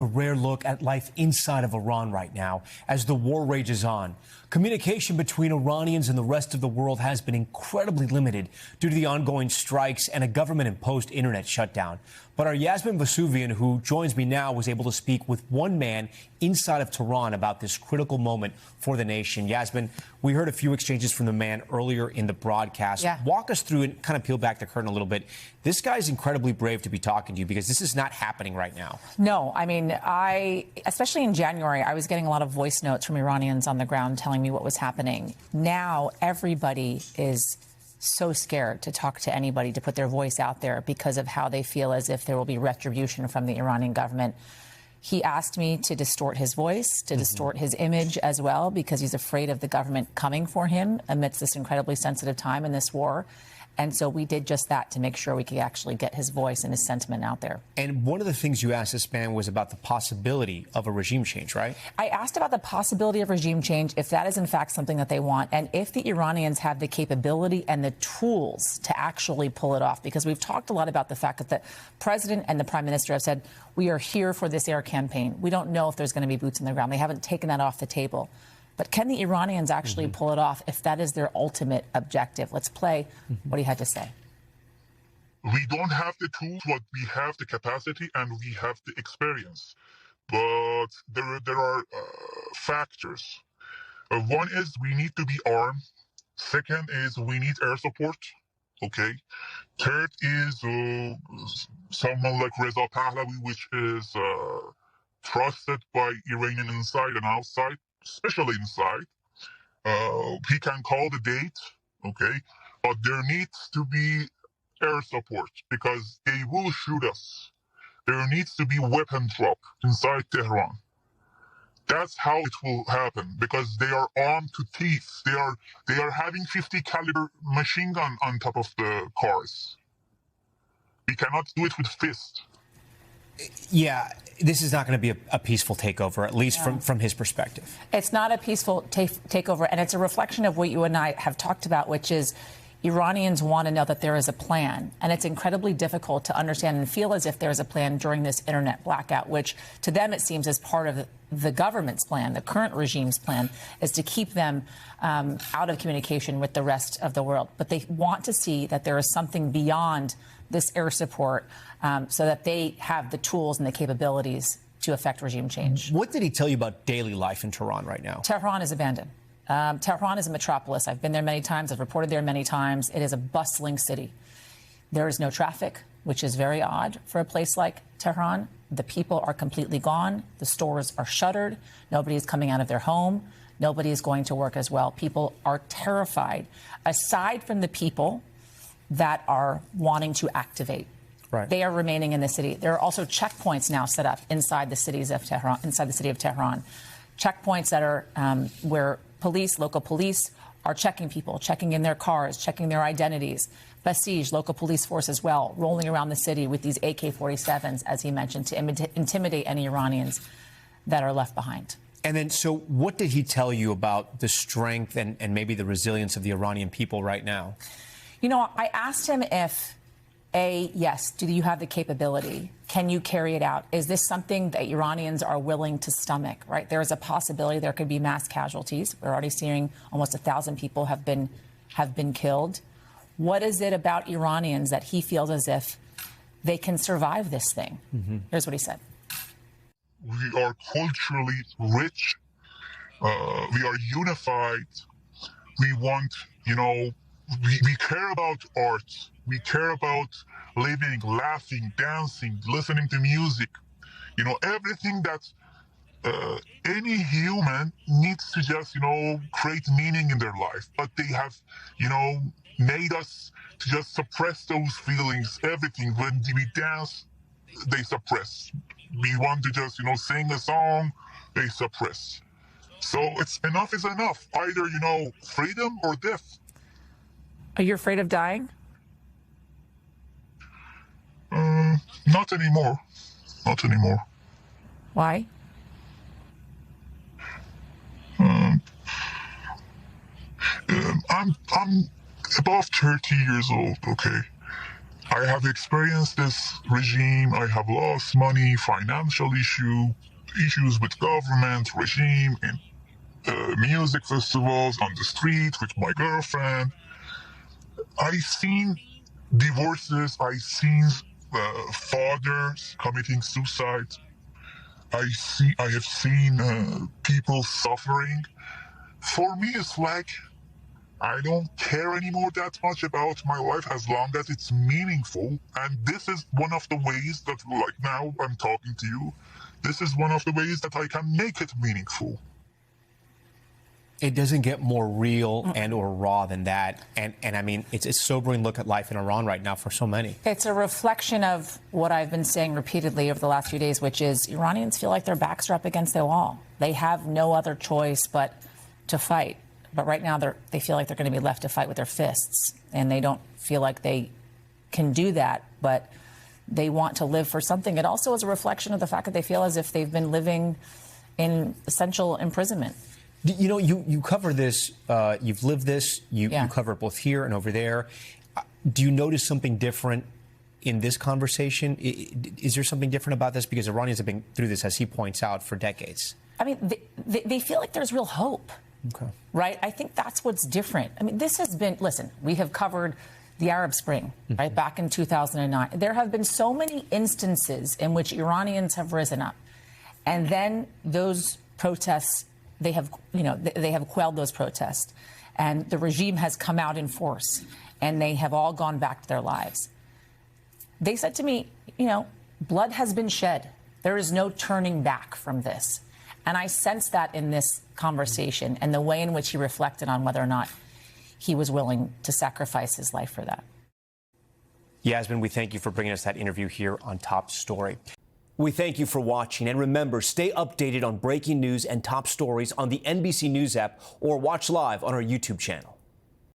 A rare look at life inside of Iran right now as the war rages on. Communication between Iranians and the rest of the world has been incredibly limited due to the ongoing strikes and a government-imposed internet shutdown. But our Yasmin Vossoughian, who joins me now, was able to speak with one man inside of Tehran about this critical moment for the nation. Yasmin, we heard a few exchanges from the man earlier in the broadcast. Yeah. Walk us through and kind of peel back the curtain a little bit. This guy's incredibly brave to be talking to you because this is not happening right now. No, I mean, especially in January, I was getting a lot of voice notes from Iranians on the ground telling me what was happening. Now everybody is so scared to talk to anybody, to put their voice out there because of how they feel as if there will be retribution from the Iranian government. He asked me to distort his voice, to distort his image as well, because he's afraid of the government coming for him amidst this incredibly sensitive time in this war. And so we did just that to make sure we could actually get his voice and his sentiment out there. And one of the things you asked this man was about the possibility of a regime change, right? I asked about the possibility of regime change, if that is in fact something that they want, and if the Iranians have the capability and the tools to actually pull it off. Because we've talked a lot about the fact that the president and the prime minister have said, we are here for this air campaign. We don't know if there's going to be boots on the ground. They haven't taken that off the table. But can the Iranians actually pull it off if that is their ultimate objective? Let's play what he had to say. We don't have the tools, but we have the capacity and we have the experience. But there are factors. One is we need to be armed. Second is we need air support. Okay. Third is someone like Reza Pahlavi, which is trusted by Iranian inside and outside, especially inside. He can call the date, okay? But there needs to be air support because they will shoot us. There needs to be weapon drop inside Tehran. That's how it will happen because they are armed to teeth. They are having 50 caliber machine gun on top of the cars. We cannot do it with fists. Yeah, this is not going to be a peaceful takeover, at least from his perspective. It's not a peaceful takeover, and it's a reflection of what you and I have talked about, which is Iranians want to know that there is a plan, and it's incredibly difficult to understand and feel as if there is a plan during this internet blackout, which to them it seems is part of the government's plan, the current regime's plan, is to keep them out of communication with the rest of the world. But they want to see that there is something beyond this air support so that they have the tools and the capabilities to affect regime change. What did he tell you about daily life in Tehran right now? Tehran is abandoned. Tehran is a metropolis. I've been there many times. I've reported there many times. It is a bustling city. There is no traffic, which is very odd for a place like Tehran. The people are completely gone. The stores are shuttered. Nobody is coming out of their home. Nobody is going to work as well. People are terrified. Aside from the people that are wanting to activate, they are remaining in the city. There are also checkpoints now set up inside the cities of Tehran, inside the city of Tehran. Checkpoints that are where police, local police, are checking people, checking in their cars, checking their identities. Basij, local police force as well, rolling around the city with these AK-47s, as he mentioned, to intimidate any Iranians that are left behind. And then, so what did he tell you about the strength and maybe the resilience of the Iranian people right now? You know, I asked him if, yes, do you have the capability? Can you carry it out? Is this something that Iranians are willing to stomach, right? There is a possibility there could be mass casualties. We're already seeing almost 1,000 people have been killed. What is it about Iranians that he feels as if they can survive this thing? Here's what he said. We are culturally rich. We are unified. We want, we care about art. We care about living, laughing, dancing, listening to music. Everything that any human needs to just, create meaning in their life. But they have, made us to just suppress those feelings, everything. When we dance, they suppress. We want to just, sing a song, they suppress. So it's enough is enough. Either, freedom or death. Are you afraid of dying? Not anymore. Not anymore. Why? I'm above 30 years old, okay? I have experienced this regime. I have lost money, financial issues with government, regime, in music festivals, on the street with my girlfriend. I've seen divorces. I've seen fathers committing suicide. I have seen people suffering. For me, it's like I don't care anymore that much about my life as long as it's meaningful. And this is one of the ways that, like now I'm talking to you, this is one of the ways that I can make it meaningful. It doesn't get more real and or raw than that. And I mean, it's a sobering look at life in Iran right now for so many. It's a reflection of what I've been saying repeatedly over the last few days, which is Iranians feel like their backs are up against the wall. They have no other choice but to fight. But right now, they feel like they're going to be left to fight with their fists. And they don't feel like they can do that, but they want to live for something. It also is a reflection of the fact that they feel as if they've been living in essential imprisonment. You know, you cover this, you've lived this, you cover it both here and over there. Do you notice something different in this conversation? Is there something different about this? Because Iranians have been through this, as he points out, for decades. I mean, they feel like there's real hope. Okay. Right? I think that's what's different. I mean, this has been, listen, we have covered the Arab Spring, right, back in 2009. There have been so many instances in which Iranians have risen up. And then those protests, they have quelled those protests. And the regime has come out in force. And they have all gone back to their lives. They said to me, blood has been shed. There is no turning back from this. And I sense that in this conversation and the way in which he reflected on whether or not he was willing to sacrifice his life for that. Yasmin, we thank you for bringing us that interview here on Top Story. We thank you for watching. And remember, stay updated on breaking news and top stories on the NBC News app or watch live on our YouTube channel.